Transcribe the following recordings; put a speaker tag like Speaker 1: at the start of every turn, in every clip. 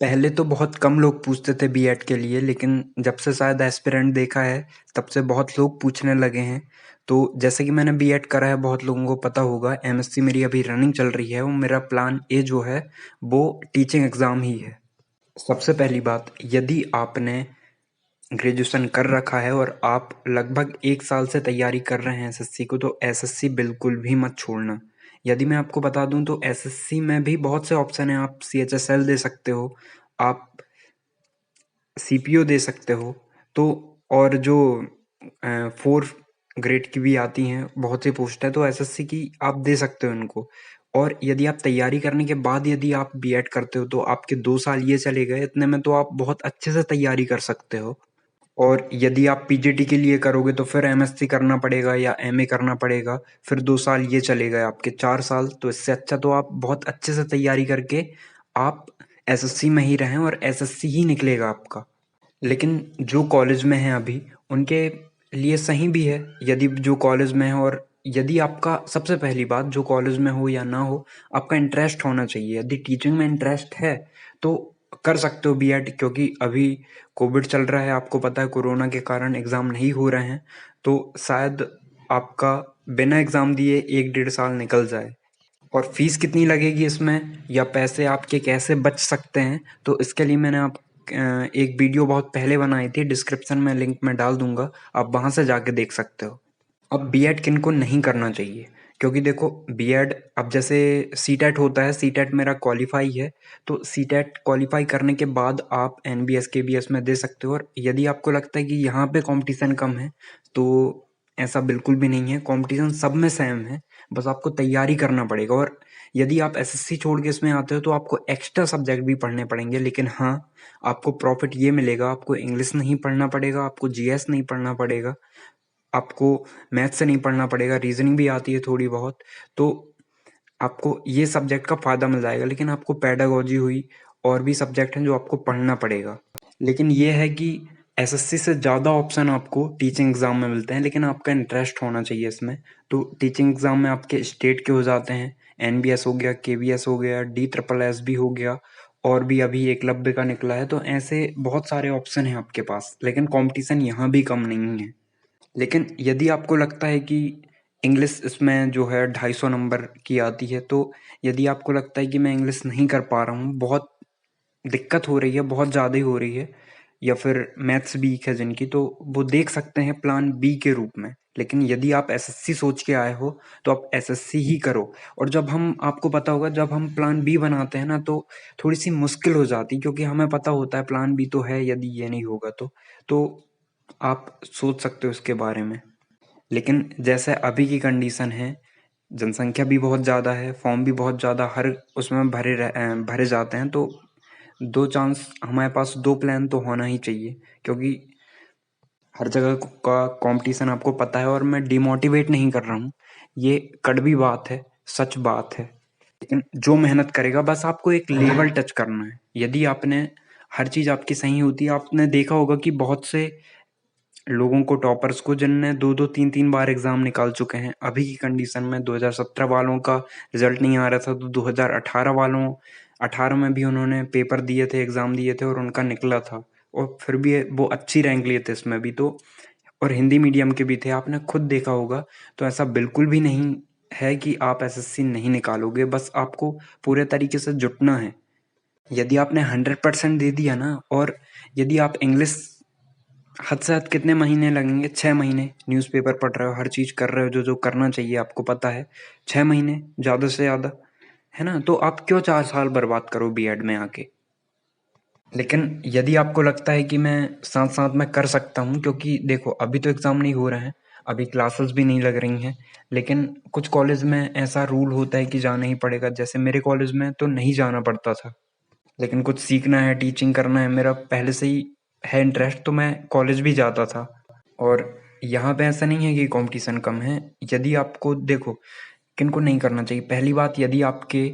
Speaker 1: पहले तो बहुत कम लोग पूछते थे बीएड के लिए, लेकिन जब से शायद एस्पिरेंट देखा है, तब से बहुत लोग पूछने लगे हैं। तो जैसे कि मैंने बीएड करा है, बहुत लोगों को पता होगा, एमएससी मेरी अभी रनिंग चल रही है और मेरा प्लान ए जो है, वो टीचिंग एग्ज़ाम ही है। सबसे पहली बात, यदि आपने ग्रेजुएशन कर रखा है और आप लगभग 1 साल से तैयारी कर रहे हैं एसएससी को, तो एसएससी बिल्कुल भी मत छोड़ना। यदि मैं आपको बता दूँ तो एसएससी में भी बहुत से ऑप्शन हैं, आप सीएचएसएल दे सकते हो, आप सीपीओ दे सकते हो। तो और जो 4 ग्रेड की भी आती हैं, बहुत सी पोस्ट है, तो एसएससी की आप दे सकते हो इनको। और यदि आप तैयारी करने के बाद यदि आप बीएड करते हो, तो आपके 2 साल ये चले गए, इतने में तो आप बहुत अच्छे से तैयारी कर सकते हो। और यदि आप पीजीटी के लिए करोगे तो फिर एमएससी करना पड़ेगा या एमए करना पड़ेगा, फिर 2 साल ये चले गए आपके 4 साल। तो इससे अच्छा तो आप बहुत अच्छे से तैयारी करके आप एसएससी में ही रहें और एसएससी ही निकलेगा आपका। लेकिन जो कॉलेज में हैं अभी, उनके लिए सही भी है, यदि जो कॉलेज में है और यदि आपका सबसे पहली बात, जो कॉलेज में हो या ना हो, आपका इंटरेस्ट होना चाहिए। यदि टीचिंग में इंटरेस्ट है, तो कर सकते हो बीएड, क्योंकि अभी कोविड चल रहा है, आपको पता है कोरोना के कारण एग्ज़ाम नहीं हो रहे हैं, तो शायद आपका बिना एग्ज़ाम दिए 1 डेढ़ साल निकल जाए। और फीस कितनी लगेगी इसमें या पैसे आपके कैसे बच सकते हैं, तो इसके लिए मैंने एक वीडियो बहुत पहले बनाई थी, डिस्क्रिप्शन में लिंक मैं डाल दूंगा, आप वहां से जाके देख सकते हो। अब बीएड किनको नहीं करना चाहिए, क्योंकि देखो बीएड, अब जैसे सीटेट होता है, सीटेट मेरा क्वालिफाई है, तो सीटेट क्वालिफाई करने के बाद आप एनबीएस केबीएस में दे सकते हो। और यदि आपको लगता है कि यहाँ पे कंपटीशन कम है, तो ऐसा बिल्कुल भी नहीं है, कंपटीशन सब में सेम है, बस आपको तैयारी करना पड़ेगा। और यदि आप एसएससी छोड़ के इसमें आते हो, तो आपको एक्स्ट्रा सब्जेक्ट भी पढ़ने पड़ेंगे, लेकिन हाँ, आपको प्रॉफिट ये मिलेगा, आपको इंग्लिश नहीं पढ़ना पड़ेगा, आपको जीएस नहीं पढ़ना पड़ेगा, आपको मैथ से नहीं पढ़ना पड़ेगा, रीजनिंग भी आती है थोड़ी बहुत, तो आपको ये सब्जेक्ट का फ़ायदा मिल जाएगा। लेकिन आपको पेडागोजी हुई, और भी सब्जेक्ट हैं जो आपको पढ़ना पड़ेगा। लेकिन ये है कि एसएससी से ज़्यादा ऑप्शन आपको टीचिंग एग्ज़ाम में मिलते हैं, लेकिन आपका इंटरेस्ट होना चाहिए इसमें। तो टीचिंग एग्ज़ाम में आपके स्टेट के हो जाते हैं, एनबीएस हो गया, केवीएस हो गया, डी ट्रिपल एस भी हो गया, और भी अभी एकलव्य का निकला है। तो ऐसे बहुत सारे ऑप्शन हैं आपके पास, लेकिन कंपटीशन यहाँ भी कम नहीं है। लेकिन यदि आपको लगता है कि इंग्लिश इसमें जो है 250 नंबर की आती है, तो यदि आपको लगता है कि मैं इंग्लिश नहीं कर पा रहा हूँ, बहुत दिक्कत हो रही है, बहुत ज़्यादा ही हो रही है, या फिर मैथ्स वीक है जिनकी, तो वो देख सकते हैं प्लान बी के रूप में। लेकिन यदि आप एसएससी सोच के आए हो, तो आप एसएससी ही करो। और जब हम, आपको पता होगा, जब हम प्लान बी बनाते हैं ना, तो थोड़ी सी मुश्किल हो जाती, क्योंकि हमें पता होता है प्लान बी तो है, यदि ये नहीं होगा तो आप सोच सकते हो इसके बारे में। लेकिन जैसे अभी की कंडीशन है, जनसंख्या भी बहुत ज़्यादा है, फॉर्म भी बहुत ज़्यादा हर उसमें भरे जाते हैं, तो 2 चांस हमारे पास, 2 प्लान तो होना ही चाहिए, क्योंकि हर जगह का कंपटीशन आपको पता है। और मैं डिमोटिवेट नहीं कर रहा हूँ, ये कड़वी बात है, सच बात है। लेकिन जो मेहनत करेगा, बस आपको एक लेवल टच करना है। यदि आपने, हर चीज़ आपकी सही होती है, आपने देखा होगा कि बहुत से लोगों को, टॉपर्स को, जिनने 2-2 3-3 बार एग्ज़ाम निकाल चुके हैं। अभी की कंडीशन में 2017 वालों का रिज़ल्ट नहीं आ रहा था, तो 2018 वालों, 18 में भी उन्होंने पेपर दिए थे, एग्ज़ाम दिए थे और उनका निकला था। और फिर भी वो अच्छी रैंक लिए थे इसमें भी तो, और हिंदी मीडियम के भी थे, आपने खुद देखा होगा। तो ऐसा बिल्कुल भी नहीं है कि आप एसएससी नहीं निकालोगे, बस आपको पूरे तरीके से जुटना है। यदि आपने 100% दे दिया ना, और यदि आप इंग्लिश, हद से हद कितने महीने लगेंगे, 6 महीने न्यूज़पेपर पढ़ रहे हो, हर चीज़ कर रहे हो, जो जो करना चाहिए आपको पता है, 6 महीने ज़्यादा से ज़्यादा, है ना? तो आप क्यों 4 साल बर्बाद करो बीएड में आके। लेकिन यदि आपको लगता है कि मैं साथ साथ में कर सकता हूँ, क्योंकि देखो अभी तो एग्ज़ाम नहीं हो रहे हैं, अभी क्लासेस भी नहीं लग रही हैं, लेकिन कुछ कॉलेज में ऐसा रूल होता है कि जाना ही पड़ेगा। जैसे मेरे कॉलेज में तो नहीं जाना पड़ता था, लेकिन कुछ सीखना है, टीचिंग करना है, मेरा पहले से ही है इंटरेस्ट, तो मैं कॉलेज भी जाता था। और यहाँ पे ऐसा नहीं है कि कंपटीशन कम है। यदि आपको, देखो किनको नहीं करना चाहिए, पहली बात, यदि आपके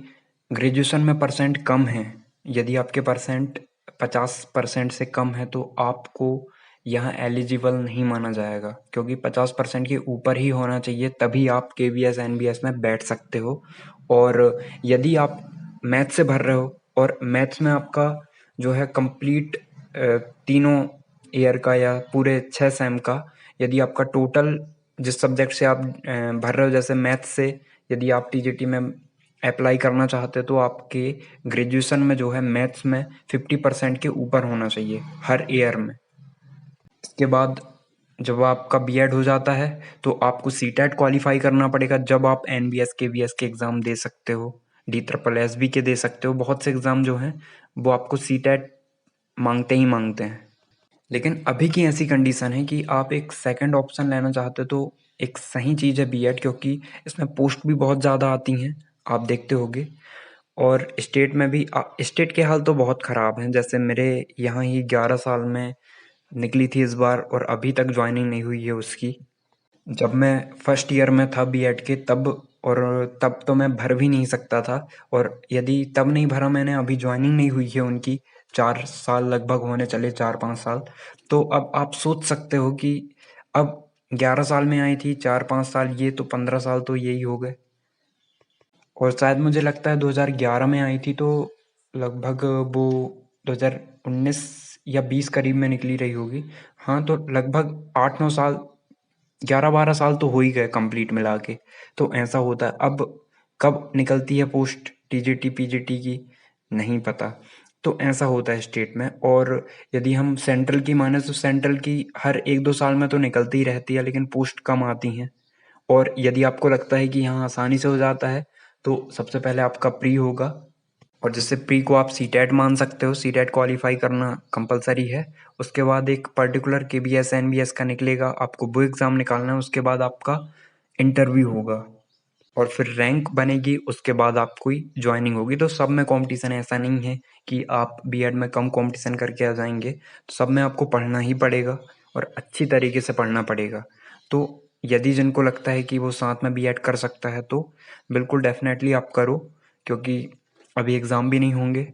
Speaker 1: ग्रेजुएशन में परसेंट कम है, यदि आपके परसेंट 50% से कम है, तो आपको यहाँ एलिजिबल नहीं माना जाएगा, क्योंकि 50% के ऊपर ही होना चाहिए, तभी आप केवीएस एनबीएस में बैठ सकते हो। और यदि आप मैथ से भर रहे हो और मैथ्स में आपका जो है कंप्लीट तीनों ईयर का या पूरे 6 सेम का, यदि आपका टोटल जिस सब्जेक्ट से आप भर रहे हो, जैसे मैथ्स से यदि आप टीजीटी में अप्लाई करना चाहते हो तो आपके ग्रेजुएशन में जो है मैथ्स में 50% के ऊपर होना चाहिए हर ईयर में। इसके बाद जब आपका बीएड हो जाता है तो आपको सीटेट क्वालिफाई करना पड़ेगा, जब आप एनबीएस केवीएस के एग्ज़ाम दे सकते हो, डी ट्रिपल एस बी के दे सकते हो। बहुत से एग्ज़ाम जो हैं वो आपको सीटेट मांगते ही मांगते हैं। लेकिन अभी की ऐसी कंडीशन है कि आप एक सेकंड ऑप्शन लेना चाहते हो तो एक सही चीज़ है बीएड, क्योंकि इसमें पोस्ट भी बहुत ज़्यादा आती हैं, आप देखते होगे। और स्टेट में भी स्टेट के हाल तो बहुत ख़राब हैं। जैसे मेरे यहाँ ही 11 साल में निकली थी इस बार और अभी तक ज्वाइनिंग नहीं हुई है उसकी। जब मैं फर्स्ट ईयर में था बीएड के तब तो मैं भर भी नहीं सकता था, और यदि तब नहीं भरा मैंने, अभी ज्वाइनिंग नहीं हुई है उनकी, 4 साल लगभग होने चले, 4-5 साल। तो अब आप सोच सकते हो कि अब 11 साल में आई थी, 4-5 साल, ये तो 15 साल तो यही हो गए। और शायद मुझे लगता है 2011 में आई थी तो लगभग वो 2019 या 20 करीब में निकली रही होगी। हाँ, तो लगभग 8-9 साल, 11-12 साल तो हो ही गए कंप्लीट मिला के। तो ऐसा होता है। अब कब निकलती है पोस्ट टीजीटी पीजीटी की, नहीं पता। तो ऐसा होता है स्टेट में। और यदि हम सेंट्रल की माने तो सेंट्रल की हर 1-2 साल में तो निकलती ही रहती है, लेकिन पोस्ट कम आती हैं। और यदि आपको लगता है कि यहाँ आसानी से हो जाता है तो सबसे पहले आपका प्री होगा, और जिससे प्री को आप सीटेट मान सकते हो, सीटेट क्वालिफाई करना कंपलसरी है। उसके बाद एक पर्टिकुलर केबीएस एनबीएस का निकलेगा, आपको वो एग्ज़ाम निकालना है। उसके बाद आपका इंटरव्यू होगा और फिर रैंक बनेगी, उसके बाद आपकी ज्वाइनिंग होगी। तो सब में कंपटीशन है, ऐसा नहीं है कि आप बीएड में कम कंपटीशन करके आ जाएंगे। तो सब में आपको पढ़ना ही पड़ेगा और अच्छी तरीके से पढ़ना पड़ेगा। तो यदि जिनको लगता है कि वो साथ में बीएड कर सकता है तो बिल्कुल डेफिनेटली आप करो, क्योंकि अभी एग्ज़ाम भी नहीं होंगे।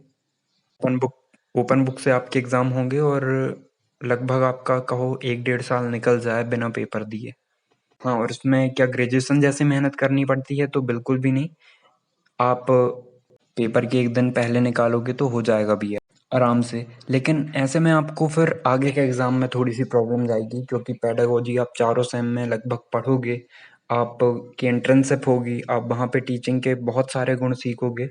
Speaker 1: ओपन बुक से आपके एग्ज़ाम होंगे और लगभग आपका कहो 1-1.5 साल निकल जाए बिना पेपर दिए। हाँ, और इसमें क्या ग्रेजुएशन जैसी मेहनत करनी पड़ती है? तो बिल्कुल भी नहीं। आप पेपर के 1 दिन पहले निकालोगे तो हो जाएगा बीए आराम से। लेकिन ऐसे में आपको फिर आगे के एग्ज़ाम में थोड़ी-सी प्रॉब्लम जाएगी, क्योंकि पेडागोजी आप चारों सेम में लगभग पढ़ोगे, आपकी इंटर्नशिप होगी, आप वहाँ पे टीचिंग के बहुत सारे गुण सीखोगे।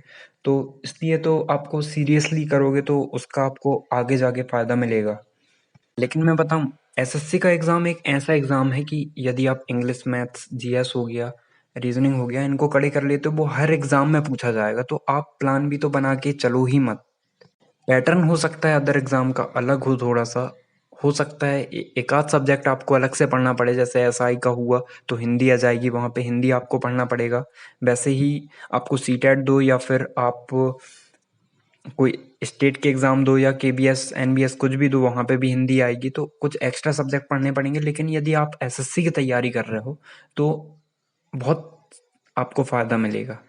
Speaker 1: तो इसलिए तो आपको सीरियसली करोगे तो उसका आपको आगे जाके फ़ायदा मिलेगा। लेकिन मैं बताऊँ, एसएससी का एग्ज़ाम एक ऐसा एग्ज़ाम है कि यदि आप इंग्लिश, मैथ्स, जीएस हो गया, रीज़निंग हो गया, इनको कड़े कर लेते हो, वो हर एग्ज़ाम में पूछा जाएगा। तो आप प्लान भी तो बना के चलो ही मत। पैटर्न हो सकता है अदर एग्ज़ाम का अलग हो थोड़ा-सा, हो सकता है एक आध सब्जेक्ट आपको अलग से पढ़ना पड़े, जैसे एसआई का हुआ तो हिंदी आ जाएगी, वहाँ पे हिंदी आपको पढ़ना पड़ेगा। वैसे ही आपको सीटेट दो या फिर आप कोई स्टेट के एग्ज़ाम दो या केबीएस, एनबीएस कुछ भी दो, वहाँ पे भी हिंदी आएगी, तो कुछ एक्स्ट्रा सब्जेक्ट पढ़ने पड़ेंगे। लेकिन यदि आप एसएससी की तैयारी कर रहे हो तो बहुत आपको फ़ायदा मिलेगा।